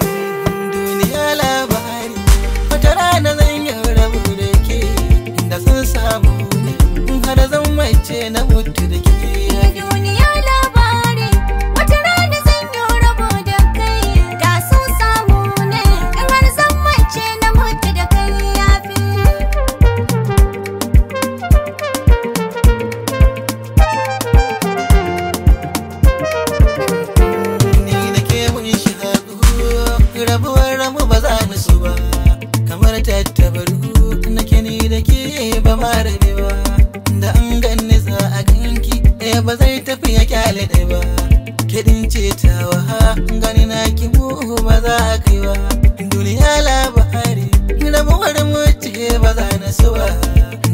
Duniya labari, wata rana zan yi rabu da ke, inda sun samu ne, har zan mace na mutu da ke. Duniya labari, wata rana zan yi rabu da kai, da sun samu ne, har zan mace na mutu da kai yafi. Ni da ke mun shaƙu, rabuwar ramu ba za mu su ba, kamar tattabaru nake ni da ke ba ma rabe ba, da an ganni za a ganki ɗaya ba zai tafi ya kyale ɗaya ba, kiɗin ce tawa gani na ki mu ba za a kai ba. Duniya labari, rabuwar mu ce ba za na so ba,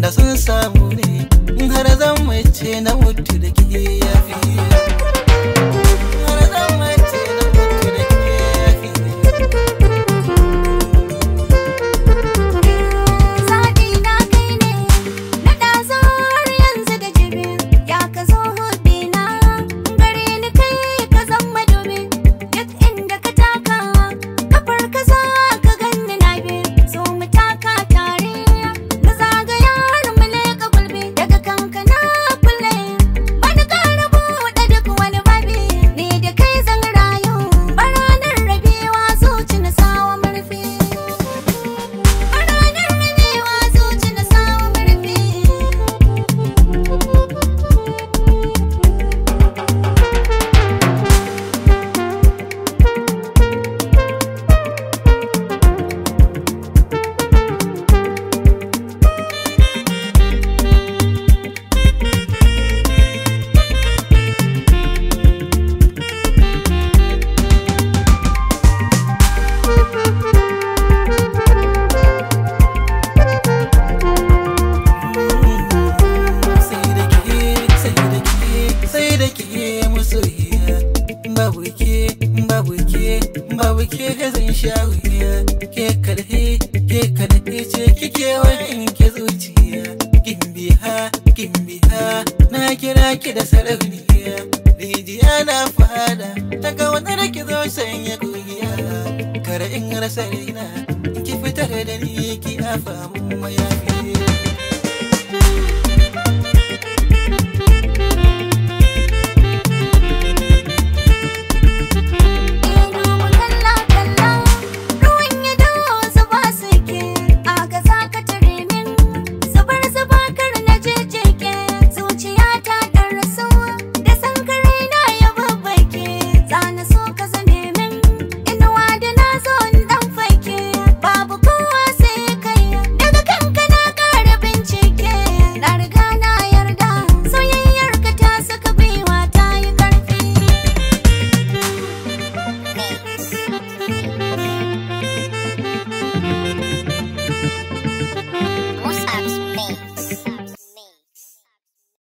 da sun samu ne har zan mace na mutu da ke yafi. Babu ke zan sha wuya, ke kadai ce kike wanke zuciya. Gimbiha na kira ki da sarauniya, rijiya na fada ta ga wani da ki zo sanya kugiya. Kar in rasa raina ki fitar da ni ki afa mun mayafi.